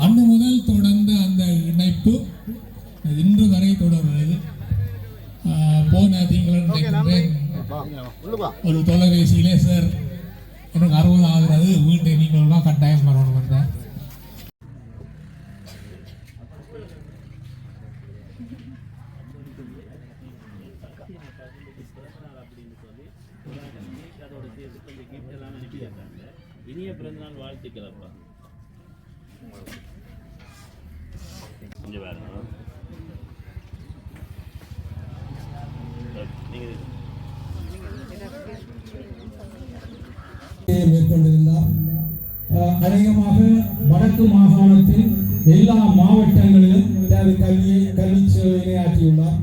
அன்று முதல் தொடர்ந்த அந்த இணைப்பு இன்று வரை தொடர்கிறது. போன திங்களன் ஒரு தொலைபேசியிலே சார் எனக்கு 60 ஆகிறது, வீட்டை நீங்கள் தான் கட்டாயம் வரணும் வந்தேன். இனிய பிறந்தநாள் வாழ்த்துக்கள் அப்பா. கொஞ்சம் பாருங்க. மேற்கொண்டிருந்தார். அநேகமாக வடக்கு மாகாணத்தில் எல்லா மாவட்டங்களிலும் கல்வி சேவையை ஆற்றியுள்ளார்.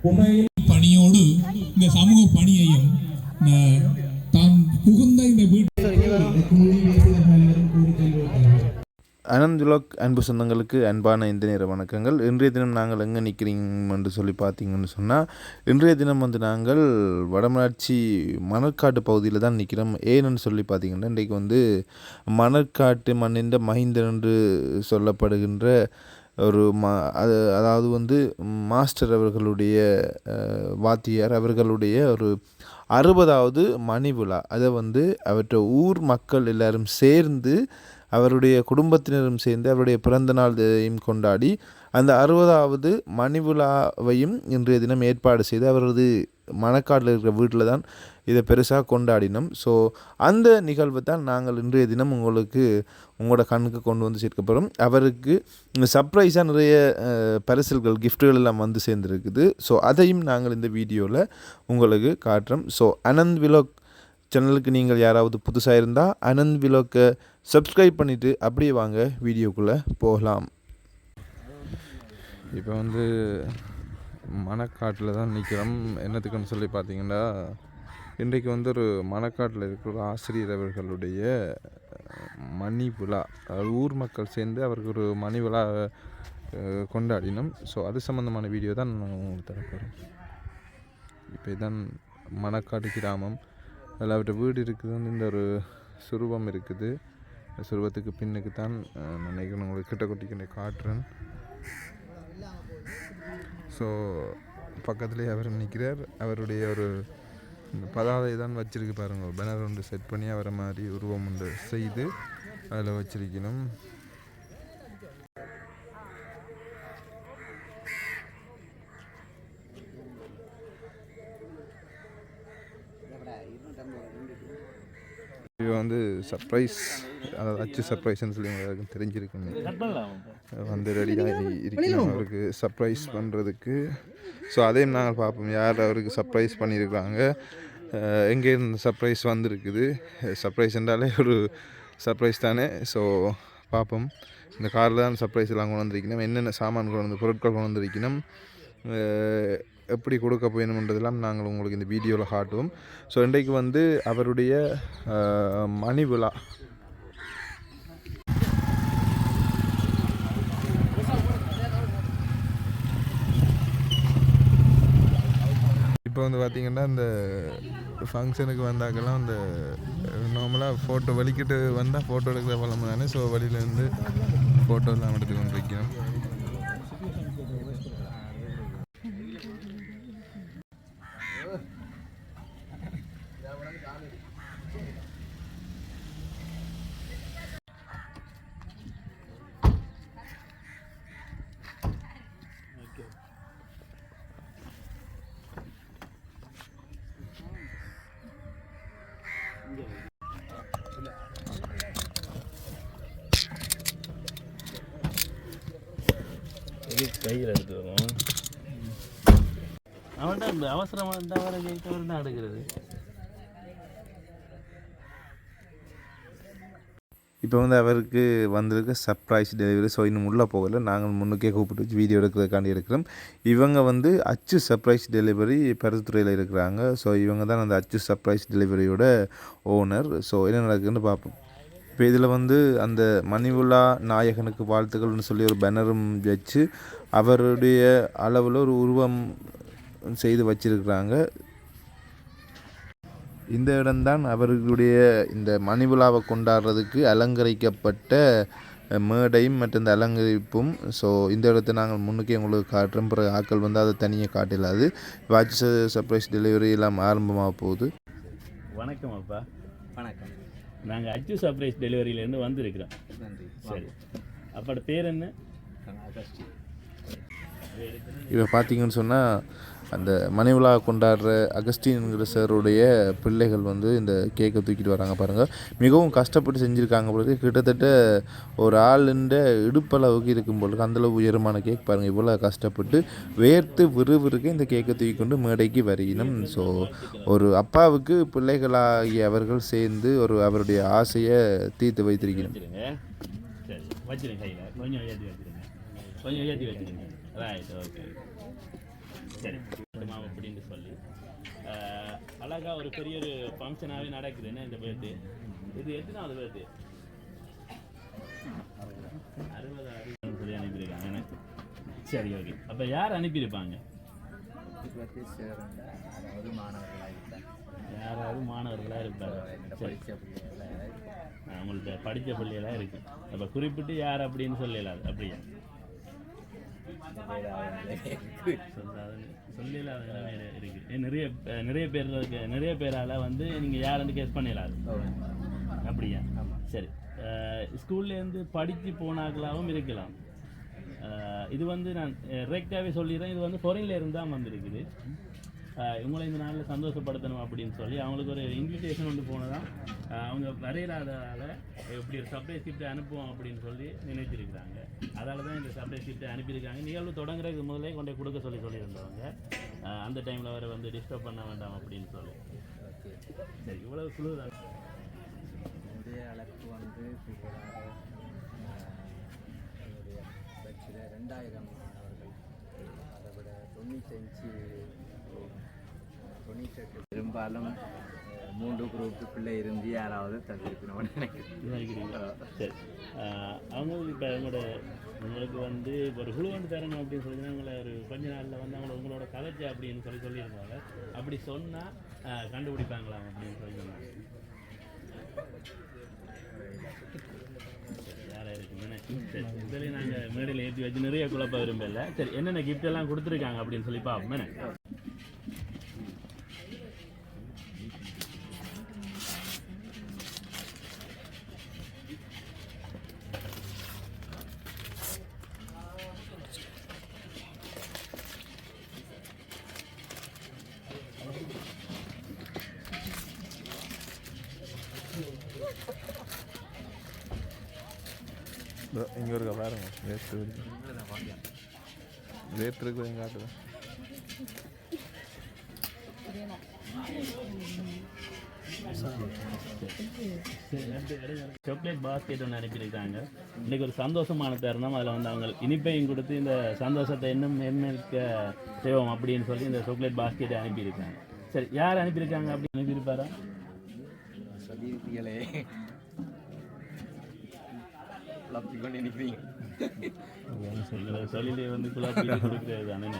உண்மையில் பணியோடு இந்த சமூக பணியையும் தான் புகுந்த இந்த வீட்டு அனந்த் விலாக் அன்பு சொந்தங்களுக்கு அன்பான இந்த நேர வணக்கங்கள். இன்றைய தினம் நாங்கள் எங்கே நிற்கிறீங்க என்று சொல்லி பார்த்தீங்கன்னு சொன்னால், இன்றைய தினம் நாங்கள் வடமராட்சி மணற்காட்டு பகுதியில் தான் நிற்கிறோம். ஏன்னு சொல்லி பார்த்தீங்கன்னா, இன்றைக்கு மணற்காட்டு மண்ணின் மைந்தன் என்று சொல்லப்படுகின்ற ஒரு அதாவது மாஸ்டர் அவர்களுடைய வாத்தியார் அவர்களுடைய ஒரு 60வது மணி விழா. அதை அவற்றை ஊர் மக்கள் எல்லாரும் சேர்ந்து, அவருடைய குடும்பத்தினரும் சேர்ந்து அவருடைய பிறந்த நாளையும் கொண்டாடி அந்த 60வது மணி விழாவையும் இன்றைய தினம் ஏற்பாடு செய்து அவரது மணக்காட்டில் இருக்கிற வீட்டில் தான் இதை பெருசாக கொண்டாடினோம். ஸோ அந்த நிகழ்வை தான் நாங்கள் இன்றைய தினம் உங்களோட கண்ணுக்கு கொண்டு வந்து சேர்க்க போகிறோம். அவருக்கு சர்ப்ரைஸாக நிறைய பரிசல்கள் கிஃப்ட்டுகள் எல்லாம் சேர்ந்துருக்குது. ஸோ அதையும் நாங்கள் இந்த வீடியோவில் உங்களுக்கு காட்டுறோம். ஸோ அனந்த் விலாக் சேனலுக்கு நீங்கள் யாராவது புதுசாக இருந்தால் அனந்த் விலாக்கை சப்ஸ்கிரைப் பண்ணிவிட்டு அப்படியே வாங்க வீடியோக்குள்ளே போகலாம். இப்போ மணக்காட்டில் தான் நிற்கிறோம். என்னத்துக்குன்னு சொல்லி பார்த்தீங்கன்னா, இன்றைக்கு ஒரு மணக்காட்டில் இருக்கிற ஆசிரியர் அவர்களுடைய மணி விழா. ஊர் மக்கள் சேர்ந்து அவருக்கு ஒரு மணி விழா கொண்டாடினோம். ஸோ அது சம்மந்தமான வீடியோ தான் நான் உங்களுக்கு தரப்போகிறேன். இப்போ இதுதான் மணக்காட்டு கிராமம். அதில் அவர்கிட்ட வீடு இருக்குது. இந்த ஒரு சுரூபம் இருக்குது. சுரூபத்துக்கு பின்னுக்கு தான் நினைக்கிறேன், உங்களுக்கு கிட்ட கொட்டிக்கிட்ட காட்டுறேன். ஸோ பக்கத்துலேயே அவர் நிற்கிறார். அவருடைய ஒரு பதாதை தான் வச்சுருக்கு பாருங்க. ஒரு பேனர் ஒன்று செட் பண்ணி அவரை மாதிரி உருவம் ஒன்று செய்து அதில் வச்சிருக்கணும். இது சர்ப்ரைஸ், அதாவது அச்சு சர்ப்ரைஸ்ன்னு சொல்லி உங்களுக்கு தெரிஞ்சிருக்குங்க. ரெடியாக இருக்கணும் அவருக்கு சர்ப்ரைஸ் பண்ணுறதுக்கு. ஸோ அதையும் நாங்கள் பார்ப்போம், யார் அவருக்கு சர்ப்ரைஸ் பண்ணியிருக்கிறாங்க, எங்கே இந்த சர்ப்ரைஸ் வந்திருக்குது. சர்ப்ரைஸ் என்றாலே ஒரு சர்ப்ரைஸ் தானே. ஸோ பார்ப்போம். இந்த காரில் தான் சர்ப்ரைஸ் எல்லாம் கொண்டு வந்திருக்கணும். என்னென்ன சாமான் பொருட்கள் கொண்டு வந்திருக்கணும், எப்படி கொடுக்க போயணுன்றதெல்லாம் நாங்கள் உங்களுக்கு இந்த வீடியோவில் காட்டுவோம். ஸோ இன்றைக்கு அவருடைய மணி விழா. இப்போ பார்த்திங்கன்னா, இந்த ஃபங்க்ஷனுக்கு வந்தாக்கெல்லாம் இந்த நார்மலாக ஃபோட்டோ வலிக்கிட்டு வந்தால் ஃபோட்டோ எடுக்கிற பழம் தானே. ஸோ வழியிலேருந்து ஃபோட்டோ எல்லாம் எடுத்து கொண்டு வைக்கணும். கையில் எடுத்துக்கிறோம். அவன்கிட்ட அவசரமாக இருந்தால் அவரை கேட்கவர் தான் எடுக்கிறது. இப்போ அவருக்கு வந்திருக்க சர்ப்ரைஸ் டெலிவரி. ஸோ இன்னும் உள்ளே போகலை, நாங்கள் முன்னுக்கே கூப்பிட்டு வச்சு வீடியோ எடுக்கிறதுக்காண்டி இருக்கிறோம். இவங்க அச்சு சர்ப்ரைஸ் டெலிவரி பருத்துறையில் இருக்கிறாங்க. ஸோ இவங்க தான் அந்த அச்சு சர்ப்ரைஸ் டெலிவரியோட ஓனர். ஸோ என்ன நடக்குதுன்னு பார்ப்போம். இப்போ இதில் அந்த மணி விழா நாயகனுக்கு வாழ்த்துக்கள்னு சொல்லி ஒரு பேனரும் வச்சு அவருடைய அளவில் ஒரு உருவம் செய்து வச்சிருக்கிறாங்க. இந்த இடம்தான் அவர்களுடைய இந்த மணி விழாவை கொண்டாடுறதுக்கு அலங்கரிக்கப்பட்ட மேடையும் மற்றும் இந்த அலங்கரிப்பும். ஸோ இந்த இடத்த நாங்கள் முன்னுக்கே உங்களுக்கு காட்டுறோம். பிறகு ஆட்கள் வந்து அதை தனியாக காட்டிலாது. வாட்ச் சர்ப்ரைஸ் டெலிவரி எல்லாம் ஆரம்பமாக போகுது. வணக்கம் அப்பா. வணக்கம். நாங்கள் அச்சு சர்ப்ரைஸ் டெலிவரியிலேருந்து வந்திருக்கிறோம். நன்றி. சரி, அப்போட பேர் என்ன? அகஸ்டி. இப்போ பார்த்தீங்கன்னு சொன்னால் அந்த மனைவிழா கொண்டாடுற அகஸ்டின்ங்கிற சாருடைய பிள்ளைகள் வந்து இந்த கேக்கை தூக்கிட்டு வராங்க பாருங்கள். மிகவும் கஷ்டப்பட்டு செஞ்சுருக்காங்க பொழுது கிட்டத்தட்ட ஒரு ஆளுண்ட இடுப்பளவுக்கு இருக்கும் பொழுது அந்தளவு உயரமான கேக் பாருங்கள். இவ்வளோ கஷ்டப்பட்டு வேர்த்து விறுவிறுக்க இந்த கேக்கை தூக்கி கொண்டு மேடைக்கு வருகினோம். ஸோ ஒரு அப்பாவுக்கு பிள்ளைகளாகிய அவர்கள் சேர்ந்து அவருடைய ஆசையை தீர்த்து வைத்திருக்கணும். சரி, வச்சுருங்க கையில் கொஞ்சம் ஏற்றி வச்சுருங்க, கொஞ்சம் ஏற்றி வச்சுருங்க. Right, okay. சரி, அப்படின்னு சொல்லி அழகாக ஒரு பெரிய ஒரு ஃபங்க்ஷனாகவே நடக்குது. என்ன இந்த பேர்த்து? இது எத்தனாவது பேர்த்து? 60 சொல்லி அனுப்பியிருக்காங்க எனக்கு. சரி, ஓகே. அப்போ யார் அனுப்பியிருப்பாங்க? யாராவது மாணவர்களாக இருப்பாங்க. அவங்கள்ட்ட படித்த பள்ளியெல்லாம் இருக்குது. அப்போ குறிப்பிட்டு யார் அப்படின்னு சொல்லலாது. அப்படியா? சொல்லலாத இருக்குது. நிறைய பேரால் வந்து நீங்கள் யாருன்னு கேஸ் பண்ணிடலாது. அப்படியா? சரி. ஸ்கூல்லேருந்து படித்து போனாக்களாகவும் இருக்கலாம். இது வந்து நான் ரெக்டாகவே சொல்லிடுறேன். இது வந்து ஃபாரின்ல இருந்தால் வந்திருக்குது. இவங்களை இந்த நாளில் சந்தோஷப்படுத்தணும் அப்படின்னு சொல்லி அவங்களுக்கு ஒரு இன்விடேஷன் ஒன்று போனதான் அவங்க வரையிலாதால் எப்படி ஒரு சர்ப்ரைஸ் கிஃப்ட் அனுப்புவோம் அப்படின்னு சொல்லி நினைச்சிருக்கிறாங்க. அதால் தான் இந்த சர்ப்ரைஸ் கிஃப்ட் அனுப்பியிருக்காங்க. நிகழ்வு தொடங்குறதுக்கு முதலே கொண்டு கொடுக்க சொல்லியிருந்தவங்க. அந்த டைமில் வர வந்து டிஸ்டர்ப் பண்ண வேண்டாம் அப்படின்னு சொல்லி. சரி, இவ்வளவு குழு தான். என்னுடைய அழைப்பு வந்து என்னுடைய பட்சில் 2000 மாணவர்கள், அதை விட 98 பெரும்பாலும் 3 குரூப்பு பிள்ளை இருந்து யாராவது தந்திருக்கணும்னு நினைக்கிறேன். சரி, அவங்களுக்கு இப்போ உங்களுக்கு வந்து ஒரு குழு வந்து தரணும் அப்படின்னு சொல்லி உங்களை ஒரு கொஞ்ச நாளில் வந்து உங்களோட கலைச்சி அப்படின்னு சொல்லியிருந்தாங்க. அப்படி சொன்னால் கண்டுபிடிப்பாங்களாம் அப்படின்னு சொல்லி சொன்னாங்க. யாராக இருக்குங்கண்ணே? சரி, இதுலேயும் நாங்கள் மேடையில் ஏற்றி வச்சு நிறைய குழப்ப விரும்பல. சரி, என்னென்ன கிஃப்ட் எல்லாம் கொடுத்துருக்காங்க அப்படின்னு சொல்லி பார்ப்போம். இங்கே இருக்க பாருங்க, ரேட் இருக்குது எங்க காட்டுதான். சாக்லேட் பாஸ்கெட் ஒன்று அனுப்பியிருக்காங்க. இன்றைக்கி ஒரு சந்தோஷமான தருணம். அதில் வந்து அவங்க இனிப்பையும் கொடுத்து இந்த சந்தோஷத்தை இன்னும் மேன்மேற்க செய்வோம் அப்படின்னு சொல்லி இந்த சாக்லேட் பாஸ்கெட்டை அனுப்பியிருக்காங்க. சரி, யார் அனுப்பியிருக்காங்க அப்படின்னு அனுப்பியிருப்பாரா? சொல்லியிருக்கீங்களே, சொல்லிலே வந்து குழப்பி கொடுக்குறது தானே.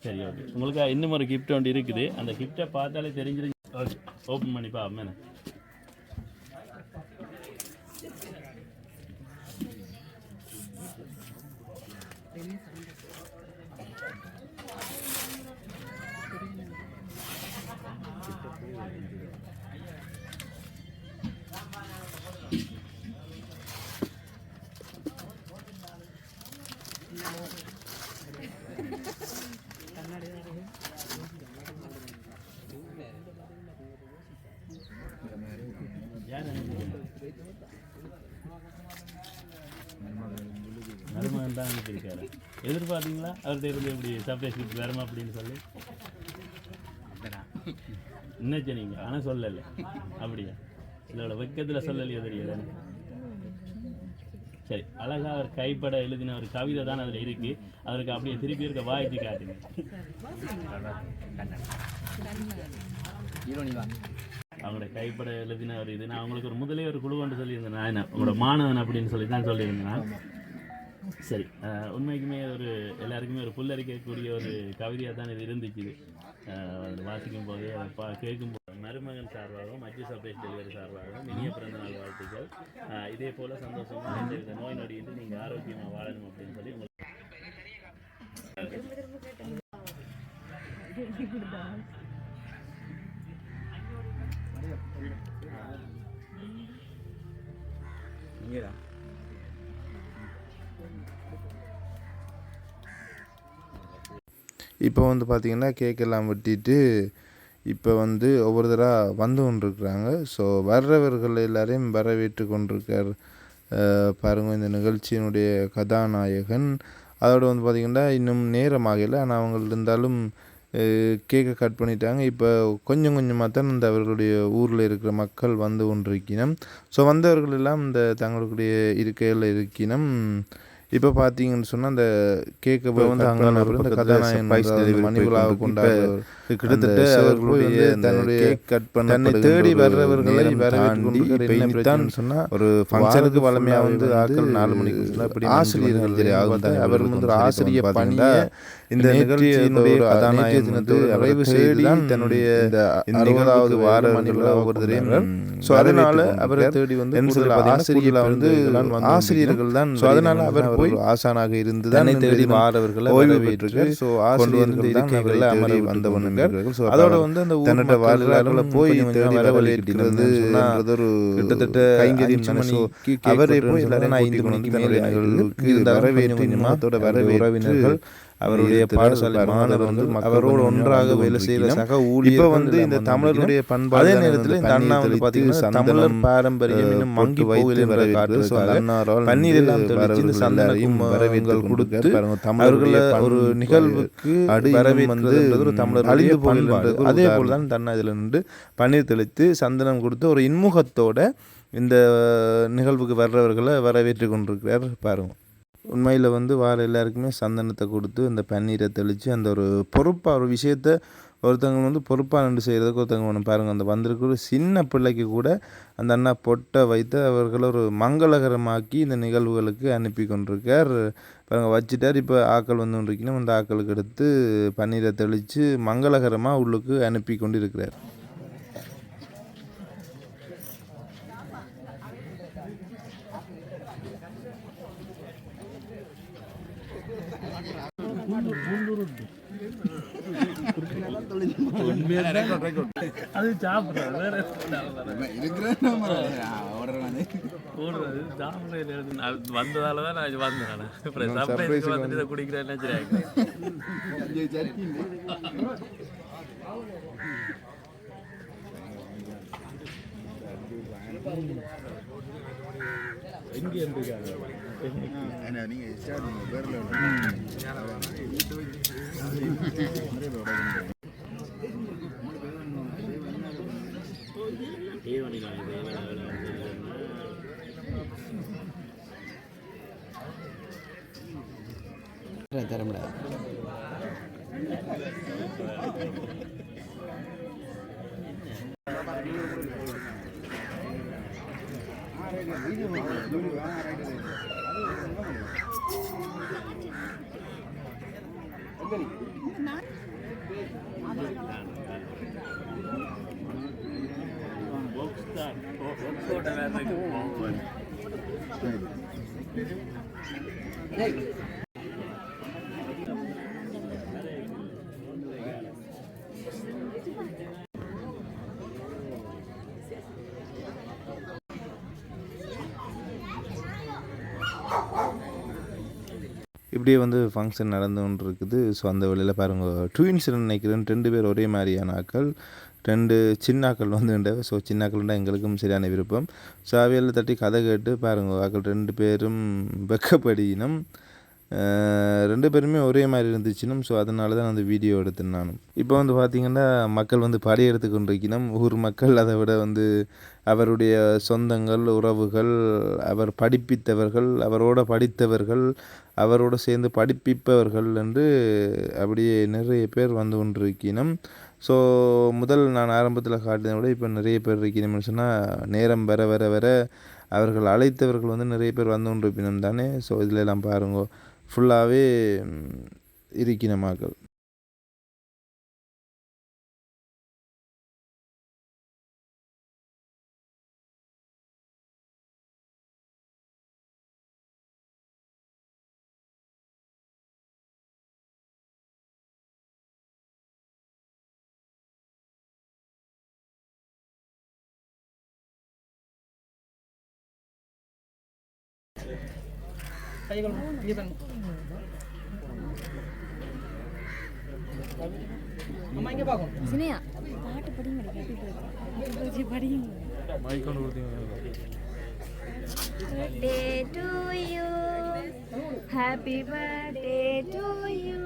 சரி, ஓகே. உங்களுக்கு இன்னும் ஒரு கிஃப்ட் ஒன்று இருக்குது. அந்த கிஃப்டை பார்த்தாலே தெரிஞ்சிருங்க. ஓகே, ஓப்பன் பண்ணி பாப்பேன். மருமகன் தான் அனுப்பியிருக்காரு. எதிர்பார்த்தீங்களா அவர்கிட்ட இருந்து எப்படி சர்ப்ரைஸ் கிஃப்ட் வருமா அப்படின்னு சொல்லி? என்னச்சு நீங்கள் ஆனால் சொல்லலை. அப்படியா? இதோட வெக்கத்தில் சொல்லலையோ தெரியல. சரி, அழகாக அவர் கைப்பட எழுதின ஒரு கவிதை தான் அதில் இருக்குது. அவருக்கு அப்படியே திருப்பி இருக்க வாய்ச்சி காட்டுங்க. அவங்களோட கைப்பட எழுதின ஒரு இது நான் அவங்களுக்கு ஒரு முதலே ஒரு குழுவண்டு சொல்லியிருந்தேன். நான் உங்களோட மாணவன் அப்படின்னு சொல்லி தான் சொல்லியிருந்தேன். சரி, உண்மைக்குமே ஒரு எல்லாருக்குமே ஒரு புல்லரிக்கக்கூடிய ஒரு கவிதையாக தான் இது இருந்துச்சு. அது வாசிக்கும் போதே அதை கேட்கும் போது மருமகன் சார்பாகவும் அஜி சர்ப்ரைஸ் டெலிவரி சார்பாகவும் இனிய பிறந்த நாள் வாழ்த்துக்கள். இதே போல் சந்தோஷமாக எந்தவித நோய் நொடியின்றி நீங்கள் ஆரோக்கியமாக வாழணும் அப்படின்னு சொல்லி உங்களுக்கு இப்போ வந்து பார்த்திங்கன்னா கேக் எல்லாம் வெட்டிட்டு இப்போ வந்து ஒவ்வொருத்தராக வந்து கொண்டிருக்கிறாங்க. ஸோ வர்றவர்கள் எல்லாரையும் வரவேற்று கொண்டிருக்கார் பாருங்கள் இந்த நிகழ்ச்சியினுடைய கதாநாயகன். அதோடு வந்து பார்த்திங்கன்னா இன்னும் நேரமாகலை, ஆனால் அவங்க இருந்தாலும் கேக்கை கட் பண்ணிட்டாங்க. இப்போ கொஞ்சம் கொஞ்சமாக தான் இந்த அவர்களுடைய ஊரில் இருக்கிற மக்கள் வந்து கொண்டிருக்கணும். ஸோ வந்தவர்கள் எல்லாம் இந்த தங்களுடைய இருக்கையில் இருக்கணும். இப்போ பார்த்தீங்கன்னு சொன்னால் அந்த கேக்கை வந்து அங்கே இந்த கதாநாயகன் மணிவிழாவை கொண்டாட கிட்டத்தட்ட அவர்களுடைய தன்னுடைய கேக் கட் பண்ண தன்னை தேடி வர்றவர்களை வரவேற்று சொன்னால் ஒரு ஃபங்க்ஷனுக்கு வளமையாக வந்து ஆக்கள் 4 மணிக்கு அப்படி ஆசிரியர்கள் அவர் வந்து ஆசிரியர் பணியை இந்த நிகழ்ச்சியினுடைய கதாநாயகன் தினத்தை நிறைவு செய்து தன்னுடைய இந்த 60வது வார மணிவிழா ஒவ்வொருத்தரையும் ஸோ அதனால அவரை தேடி வந்து ஆசிரியர் வந்து ஆசிரியர்கள் தான். ஸோ அதனால அவர் போய் ஆசானாக இருந்து தன்னை தேடி மாறவர்களை வரவேற்று ஸோ ஆசிரியர்கள் இருக்கைகளில் அமர வந்தவனுங்கள். அதோட வந்து அந்த தன்னோட வாழ்க்கையில போய் வரவழைக்கிறது ஒரு கிட்டத்தட்ட கைங்கரியம். அவரை போய் எல்லாரும் 5 மணிக்கு மேலே வரவேற்று உறவினர்கள் அவருடைய பாடசாலை மாணவர் வந்து அவரோடு ஒன்றாக வேலை செய்கிற சக ஊழியர். இப்போ வந்து இந்த தமிழருடைய பண்பாடு அதே நேரத்தில் இந்த அண்ணா வந்து பார்த்தீங்கன்னா தமிழர் பாரம்பரியம் இன்னும் மங்கி போகலை வர காட்டுறால் பன்னீர் எல்லாம் தெளித்து சந்தனையும் வரவேற்கள் கொடுத்து தமிழர்களை ஒரு நிகழ்வுக்கு வரவேற்றது ஒரு தமிழர் அழிந்து போகலை. அதே போல் தான் தன்னா இதில் நின்று பன்னீர் தெளித்து சந்தனம் கொடுத்து ஒரு இன்முகத்தோட இந்த நிகழ்வுக்கு வர்றவர்களை வரவேற்று கொண்டிருக்கிறார் பாருங்க. உண்மையில் வந்து வார எல்லாருக்குமே சந்தனத்தை கொடுத்து அந்த பன்னீரை தெளித்து அந்த ஒரு பொறுப்பாக ஒரு விஷயத்தை ஒருத்தவங்க வந்து பொறுப்பாக நின்று செய்கிறதுக்கு ஒருத்தவங்க ஒன்று பாருங்கள். அந்த வந்திருக்கிற சின்ன பிள்ளைக்கு கூட அந்த அண்ணா பொட்டை வைத்து அவர்களை ஒரு மங்களகரமாக்கி இந்த நிகழ்வுகளுக்கு அனுப்பி கொண்டிருக்கார் பாருங்கள். வச்சுட்டார். இப்போ ஆக்கள் வந்து கொண்டிருக்கணும். அந்த ஆக்களுக்கு எடுத்து பன்னீரை தெளித்து மங்களகரமாக உள்ளுக்கு அனுப்பி கொண்டு இருக்கிறார். அது சாப்பிட்றது வேற வந்ததால தான் நான் வந்தேன். அப்புறம் சர்ப்ரைஸ் வந்துட்டு இதை குடிக்கிறேன் எங்கே இருக்காங்க தரமுடா இப்படியே வந்து ஃபங்க்ஷன் நடந்து கொண்டு இருக்குது. ஸோ அந்த வழியில் பாருங்கள் ட்வின்ஸ் நினைக்கிறேன் 2 பேர் ஒரே மாதிரியான ஆக்கள் 2 சின்னாக்கள் வந்து. ஸோ சின்னாக்கள்னா எங்களுக்கும் சரியான விருப்பம். ஸோ அவையில் தட்டி கதை கேட்டு பாருங்கள் ஆக்கள் 2 பேரும் வெக்கப்படினும் 2 பேருமே ஒரே மாதிரி இருந்துச்சுனும். ஸோ அதனால தான் அந்த வீடியோ எடுத்தேன் நானும். இப்போ வந்து பார்த்திங்கன்னா மக்கள் வந்து படையெடுத்து கொண்டிருக்கணும். ஊர் மக்கள் அதை விட வந்து அவருடைய சொந்தங்கள் உறவுகள் அவர் படிப்பித்தவர்கள் அவரோட படித்தவர்கள் அவரோடு சேர்ந்து படிப்பிப்பவர்கள் என்று அப்படியே நிறைய பேர் வந்து கொண்டிருக்கணும். ஸோ முதல் நான் ஆரம்பத்தில் காட்டினதை விட இப்போ நிறைய பேர் இருக்கணும்னு சொன்னால் நேரம் வர வர வர அவர்கள் அழைத்தவர்கள் வந்து நிறைய பேர் வந்து கொண்டிருப்பினும் தானே. ஸோ இதில் எல்லாம் பாருங்க ஃபுல்லாகவே இருக்கணுமாக்கள். சினையா பாட்டு படிங்க படிங்க Birthday to you, happy birthday to you,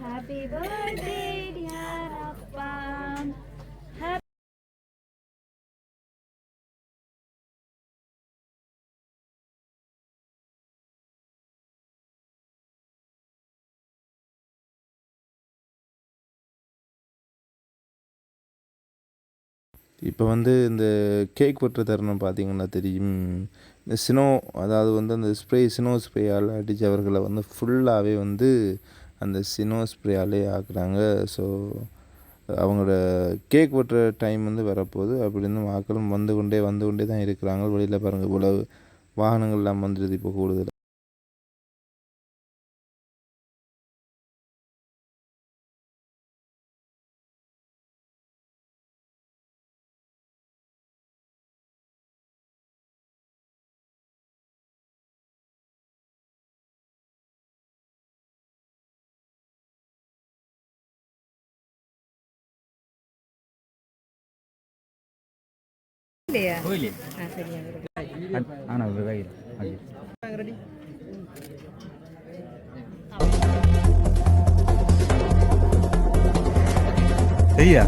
happy birthday dear Appa. இப்போ வந்து இந்த கேக் வெட்டுற தருணம் பார்த்தீங்கன்னா தெரியும். இந்த சினோ, அதாவது வந்து அந்த சினோ ஸ்ப்ரேயால் அடித்து அவர்களை வந்து ஃபுல்லாகவே வந்து அந்த சினோ ஸ்ப்ரேயாலே ஆக்குறாங்க. ஸோ அவங்களோட கேக் வெட்டுற டைம் வந்து வரப்போகுது. அப்படின்னு மக்களும் வந்து கொண்டே தான் இருக்கிறாங்க. வெளியில் பாருங்கள், இவ்வளவு வாகனங்கள்லாம் வந்துடுது இப்போ கூடுதல். சரியா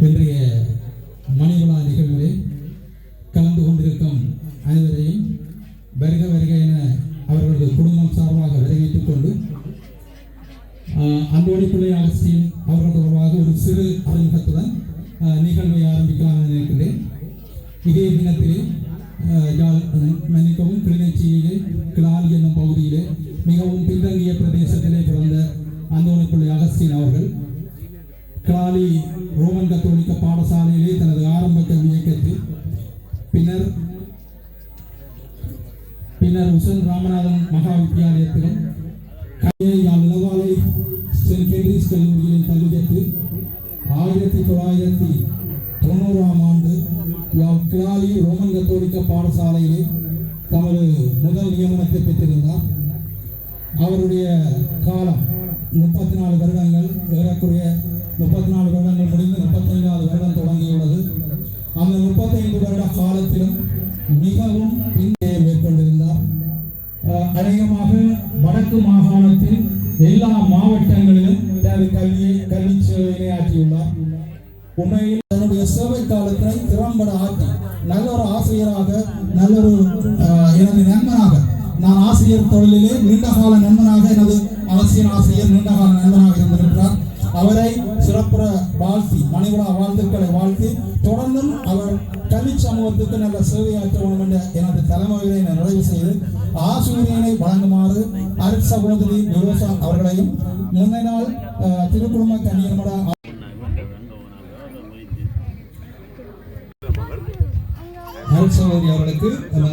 இன்றைய மணிவிழா நிகழ்வில் கலந்து கொண்டிருக்கும் அனைவரையும் வருக வருக என அவர்களது குடும்பம் சார்பாக வரவேற்றுக் கொண்டு அந்தோணி பிள்ளை அகஸ்டின் அவர்கள் தொடர்பாக ஒரு சிறு அறிமுகத்துடன் நிகழ்வை ஆரம்பிக்கலாம் என நினைக்கிறேன். இதே தினத்திலே மன்னிக்கவும் கிளிநொச்சியிலே கிளாலி என்னும் பகுதியிலே மிகவும் பின்தங்கிய பிரதேசத்திலே பிறந்த அந்தோணி பிள்ளை அகஸ்டின் அவர்கள் கிளாலி ரோமன் கத்தோலிக்க பாடசாலையிலே தனது ஆரம்ப கல்வி இயக்கத்தில் பின்னர் உசன் ராமநாதன் மகா வித்தியாலயத்திலும் இளவாலை சென்ட் கேட்ரிஸ் கல்லூரியிலும் கல்வி கற்று 1990ஆம் ஆண்டு கிளாலி ரோமன் கத்தோலிக்க பாடசாலையிலே தமது முதல் நியமனத்தை பெற்றிருந்தார். அவருடைய காலம் 34 வருடங்கள், ஏறக்குறைய 34 வருடங்கள் முடிந்து 35வது வருடம் தொடங்கியுள்ளது. அந்த 35 வருட காலத்திலும் மிகவும் பின்னே மேற்கொண்டிருந்தார். அநேகமாக வடக்கு மாகாணத்தில் எல்லா மாவட்டங்களிலும் கல்வி சேவையினை ஆற்றியுள்ளார். உண்மையில் தன்னுடைய சேவை காலத்தை திறம்பட ஆற்றி நல்ல ஒரு ஆசிரியராக, நல்லொரு எனது நண்பனாக, நான் ஆசிரியர் தொழிலிலே நீண்டகால நண்பனாக, எனது அரசியல் ஆசிரியர் நீண்டகால நண்பனாக இருந்திருக்கிறார். அவரை சிறப்புற வாழ்த்தி, மணிவிழா வாழ்த்துக்களை வாழ்த்தி, தொடர்ந்தும் அவர் கல்வி சமூகத்துக்கு நல்ல சேவையாற்ற வேண்டும் என்ற எனது தலைமையை நிறைவு செய்து ஆசிரியரை வழங்குமாறு அருட் சகோதரி நிரோசா அவர்களையும் முன்னை நாள் திருக்குடும்ப கன்னியர்மட அருட் சகோதரி அவர்களுக்கு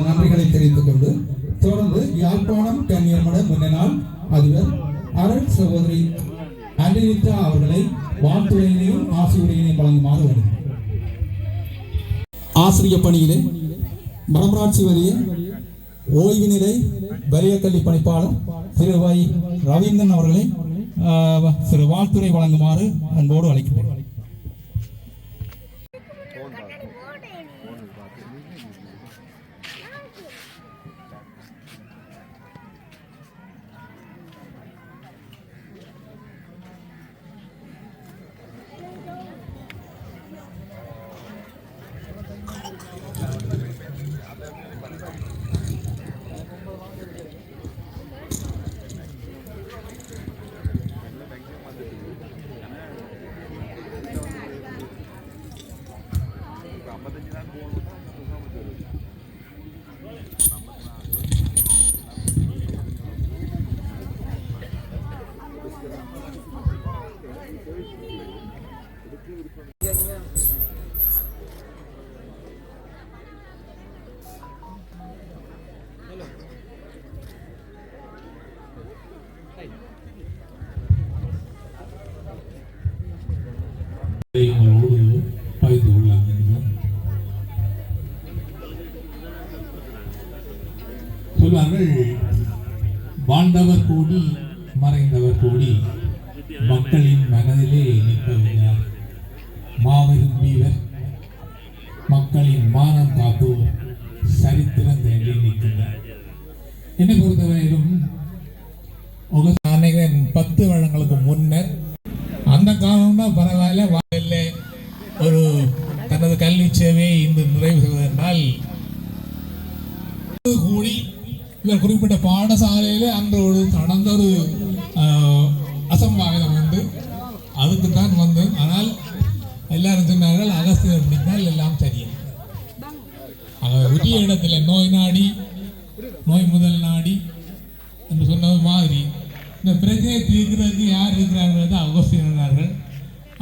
நன்றிகளை தெரிவித்துக் கொண்டு தொடர்ந்து யாழ்ப்பாணம் கன்னியர்மட முன்னை நாள் அதிபர் அருட் சகோதரி அனிதா அவர்களை வாழ்த்துரையினையும் ஆசிரியரையும் வழங்குமாறு வேண்டும். ஆசிரியர் பணியிலே மரமராட்சி வரிய ஓய்வு நிலை வலிய கல்வி பணிப்பாளர் திரு வை ரவீந்திரன் அவர்களை சிறு வாழ்த்துரை வழங்குமாறு அன்போடு அழைக்கிறேன். சொல்வார்கள், வாழ்ந்தவர் கூடி மறைந்தவர் கூடி மக்களின் மனதிலே நிற்பவர் யார்? மாபெரும் வீரர், மக்களின் மானம் காப்போர், சரித்திரம் தேடி நிற்கின்றார். என்னை பொறுத்தவரையிலும் நினைக்கிறேன் 10 வருடங்களுக்கு முன்னர் அந்த காலம்னா பரவாயில்ல, வாயில்ல ஒரு தனது கல்வி சேவையை இன்று நிறைவு செய்வதென்றால் கூடி இவர் குறிப்பிட்ட பாடசாலையிலே அன்று ஒரு நடந்த ஒரு அசம்பாவிதம் உண்டு. அதுக்கு தான் வந்தேன். ஆனால் எல்லாரும் சொன்னார்கள், அகஸ்தியர் பிடித்தால் எல்லாம் சரியா. உரிய இடத்துல நோய் நாடி நோய் முதல் நாடி என்று சொன்னது மாதிரி இந்த பிரச்சனையை தீர்க்கிறதுக்கு யார் இருக்கிறார்கள்? அகஸ்தியர்கள்.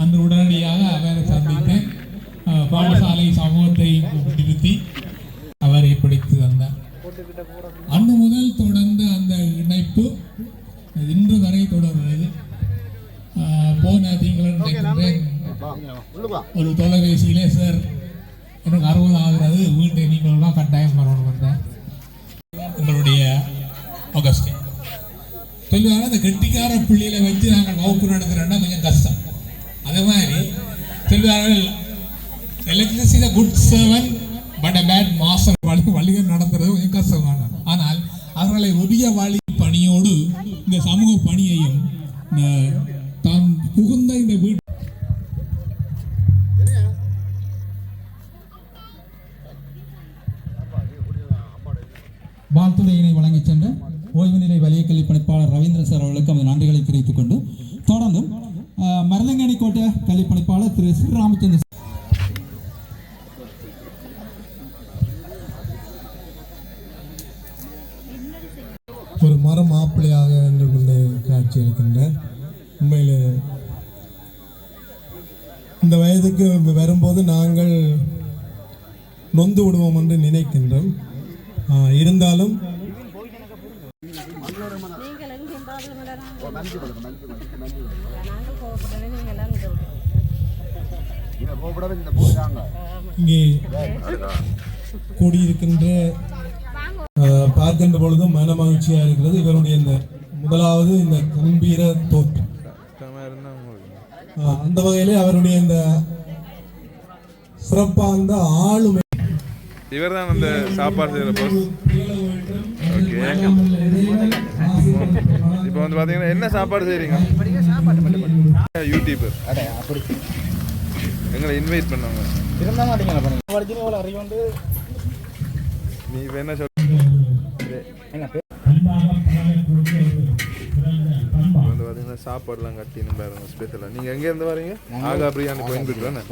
அன்று உடனடியாக அவரை சந்தித்தேன். பாடசாலை சமூகத்தை நிறுத்தி அவரை பிடித்து வந்தார். அன்று முதல் தொடர்ந்து அந்த இணைப்பு இன்று வரை தொடர்கிறது. போன திங்களன் ஒரு தொலைபேசியிலே, சார் எனக்கு 60 ஆகிறது, வீட்டை நீங்களெல்லாம் கட்டாயம் வரணும் வந்தேன். எங்களுடைய ஆகஸ்டின் சொல்லுவாங்க, அந்த கெட்டிக்கார பிள்ளைகளை வச்சு நாங்கள் வகுப்பு நடத்துகிறோன்னா கொஞ்சம் கஷ்டம். அதே மாதிரி சொல்லுவார்கள், electricity is a good servant but a bad master. வழிகள் நடத்துறது கொஞ்சம் கஷ்டமான. ஆனால் அவர்களை உரிய வழி பணியோடு இந்த சமூக பணியையும் தான் புகுந்த இந்த வீட்டு வாழ்த்துறையினை வழங்கிச் சென்ற ஓய்வு நிலை வலய கல்வி பணிப்பாளர் ரவீந்திரன் சார் அவர்களுக்கு அந்த நன்றிகளை தெரிவித்துக் கொண்டு தொடர்ந்தும் மருதங்கனி கோட்டை கல்வி பணிப்பாளர் திரு ஸ்ரீராமச்சந்திரன் ஒரு மர மாப்பிள்ளையாக என்று கொண்டு காட்சி அளிக்கின்ற உண்மையில் இந்த வயதுக்கு வரும்போது நாங்கள் நொந்து விடுவோம் என்று நினைக்கின்றோம். இருந்தாலும் இங்கே கூடியிருக்கின்ற பார்க்கின்ற பொழுதும் மன மகிழ்ச்சியாக இருக்கிறது. இவருடைய இந்த முதலாவது இந்த கம்பீர தோற்றம், அந்த வகையிலே அவருடைய இந்த சிறப்பான ஆளுமை. இவர் தான் அந்த சாப்பாடு செய்கிற போஸ். ஓகே, இப்போ வந்து பார்த்தீங்கன்னா என்ன சாப்பாடு செய்கிறீங்க? யூடியூபர் எங்களை இன்வைட் பண்ணாங்க. நீ வேணா சொல்ல வந்து பார்த்தீங்கன்னா சாப்பாடுலாம் கட்டின்னு பாருங்க ஸ்பெஷலாக. நீங்கள் எங்கேருந்து வரீங்க? ஆகா பிரியாணி கோயம்புத்தூர் தானே?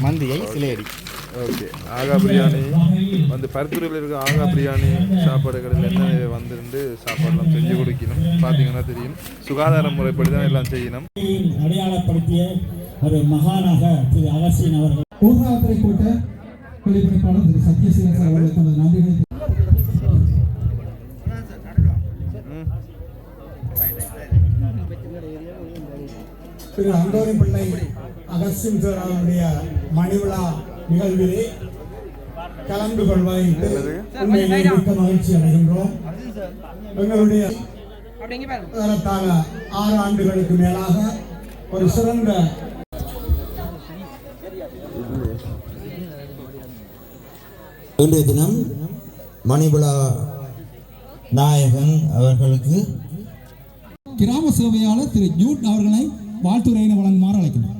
மந்தியை சிலேடி. ஓகே, ஆகா பிரியாணி வந்து பருத்தூரில் இருக்க ஆகா பிரியாணி சாப்பாடு கடையில் என்ன வந்துருந்து சாப்பாடுலாம் செஞ்சு கொடுக்கணும். பார்த்தீங்கன்னா தெரியும், சுகாதார முறைப்படி தான் எல்லாம் செய்யணும். அடையாளப்படுத்திய ஒரு மகானாக திரு அகஸ்டின் அவர்கள் ஊர்காவத்துறை கோட்டை கல்வி பணிப்பாளர் திரு சத்யசீலன் சார் அவர்களுக்கு அந்த நன்றிகளை திரு அந்தோணி பிள்ளை அகஸ்டின் சார் அவருடைய மணிவிழா நிகழ்விலே கலந்து கொள்வதற்கு உண்மையிலே மிக்க மகிழ்ச்சி அடைகின்றோம். எங்களுடைய ஏறத்தாழ 6 ஆண்டுகளுக்கு மேலாக ஒரு சிறந்த இன்றைய தினம் மணிவிழா நாயகன் அவர்களுக்கு கிராம சேவையாளர் திரு ஜூட் அவர்களை வாழ்த்துறையினை வழங்குமாறு அழைக்கின்றோம்.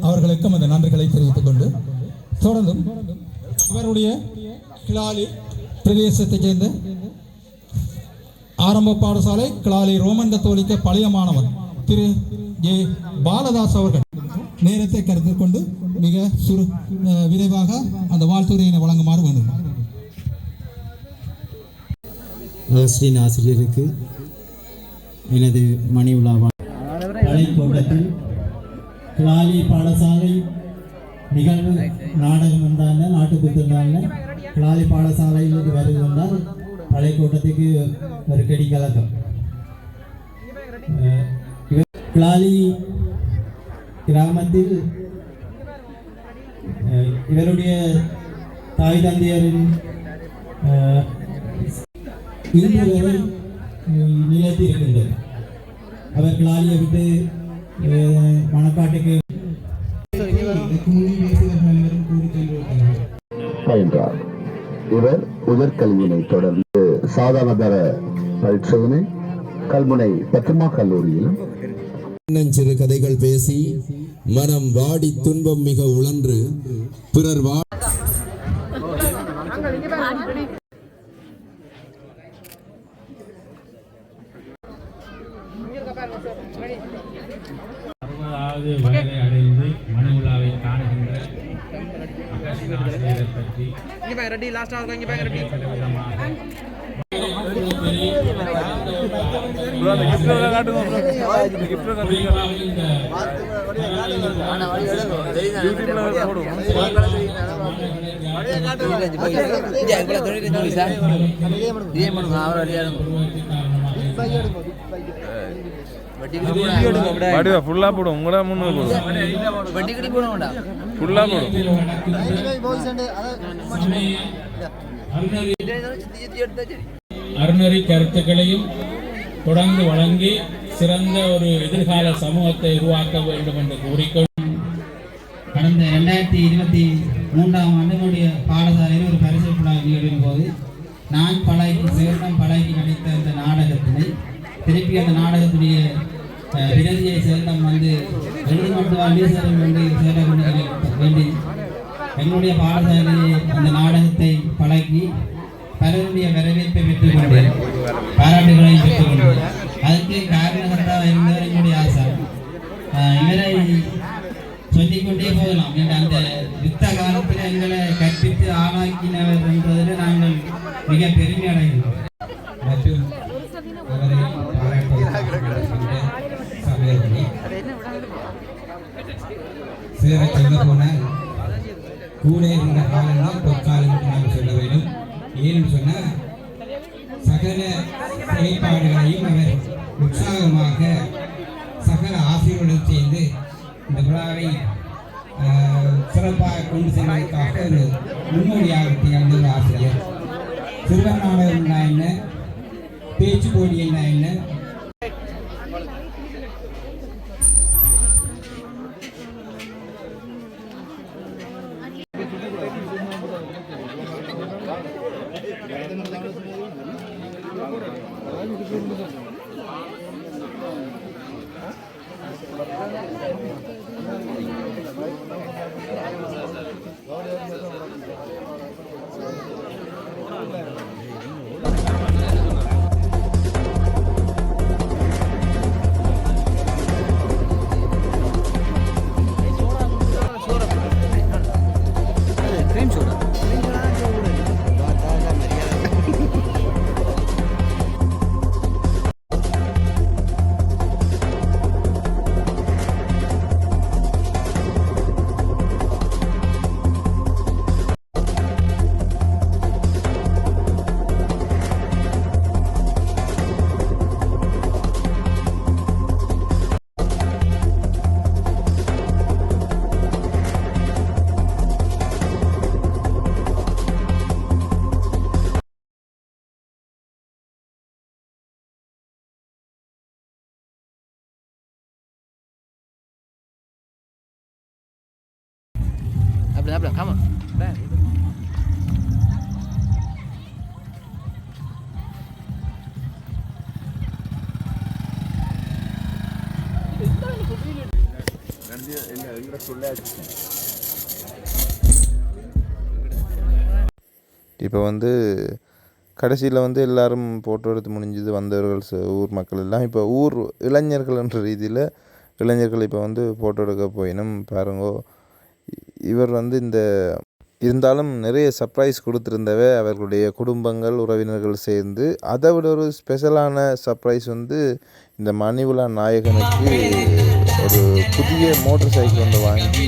அவர்களுக்கும் அந்த நன்றிகளை தெரிவித்துக் கொண்டு தொடர்ந்தும் இவருடைய கிளாலி பிரதேசத்தைச் சேர்ந்த ஆரம்ப பாடசாலை கிளாலி ரோமன் கத்தோலிக்க பழைய மாணவன் திரு ஜே பாலதாஸ் அவர்கள் நேரத்தை கருத்தில் கொண்டு மிக விரைவாக அந்த வாழ்த்துறையினை வழங்குமாறு வேண்டும். அகஸ்டின் ஆசிரியருக்கு எனது மணி விழா கூட்டத்தில் கிளாலி பாடசாலை நிகழ்வு நாடகம் என்றால் நாட்டுக்கூத்து என்றால் கிளாலி பாடசாலையிலிருந்து வருவதால் பழைய கூட்டத்துக்கு ஒரு கடி கலக்கம். கிளாலி கிராமத்தில் இவருடைய தாய் தந்தையரின் இன்று வரை நிலைத்து இருக்கின்றது. அவர் கிளாலியை விட்டு மணப்பாட்டுக்கு பயின்றார். இவர் உயர்கல்வியினை தொடர்ந்து சாதாரண தர பரீட்சையினை கல்முனை பத்மா கல்லூரியிலும் சிறு கதைகள் பேசி மனம் வாடி துன்பம் மிக உழன்று பிறர் வா அறுபதாவது வயதை அடைந்து மணி விழாவை காணுகின்ற அகஸ்டின் ஆசிரியரை பற்றி ஃபுல்லா போடும் உங்களா முன்னூறு போடும் ஃபுல்லா போடும். அருணறி கருத்துக்களையும் தொடர்ந்து வழங்கி சிறந்த ஒரு எதிர்கால சமூகத்தை உருவாக்க வேண்டும் என்று கூறிக்கொண்டு கடந்த 2023 ஆண்டு பாடசாலையில் ஒரு பரிசு விழா நிகழ்வின் போது நான் பழகி கிடைத்த அந்த நாடகத்தினை திருப்பி அந்த நாடகத்துடைய விருதியை சேலம் வந்து எழுதுமட்டுவாண்டி சேலம் வேண்டி சேர வேண்டி எங்களுடைய பாடசாலையை அந்த நாடகத்தை பழகி பலருடைய வரவேற்பை பெற்றுக் கொண்டேன், பாராட்டுகளையும் பெற்றுக் கொண்டேன். அதுக்கு காரணகர்த்தாக இருந்தவர் என்னுடைய ஆசை. இவரை சொல்லிக்கொண்டே போகலாம். அந்த யுத்த காலத்தில் எங்களை கற்பித்து ஆளாக்கினவர் என்பதில் நாங்கள் மிக பெருமை அடைகிறோம். மற்றும் அவரை சேர சொல்ல போனால் கூட இருந்த காலங்கள் பொற்காலம் என்று நாம் சொல்ல வேண்டும். ஏன்னு சொன்னால் சகல செயல்பாடுகளையும் அவர் உற்சாகமாக சகல ஆசிரியர்களுடன் சேர்ந்து இந்த விழாவை சிறப்பாக கொண்டு செல்வதற்காக ஒரு முன்னோடியாக திகழ்ந்த ஒரு ஆசிரியர். சிறுவர் நாடகம் என்ன, பேச்சு போட்டி என்ன, come on. இப்போ வந்து கடைசியில் வந்து எல்லாரும் ஃபோட்டோ எடுத்து முடிஞ்சது வந்தவர்கள் ஊர் மக்கள் எல்லாம் இப்போ ஊர் இளைஞர்கள் என்ற ரீதியில் இளைஞர்கள் இப்போ வந்து ஃபோட்டோ எடுக்க போயினும் பாருங்கோ. இவர் வந்து இந்த இருந்தாலும் நிறைய சர்ப்ரைஸ் கொடுத்துருந்தவை அவர்களுடைய குடும்பங்கள் உறவினர்கள் சேர்ந்து. அதை விட ஒரு ஸ்பெஷலான சர்ப்ரைஸ் வந்து இந்த மணிவிழா நாயகனுக்கு ஒரு புதிய மோட்டர் சைக்கிள் வந்து வாங்கி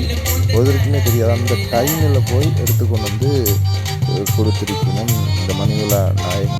ஒருத்தருக்குமே தெரியாது அந்த டைமில் போய் எடுத்துக்கொண்டு வந்து கொடுத்துருக்கணும் இந்த மணிவிழா நாயகன்.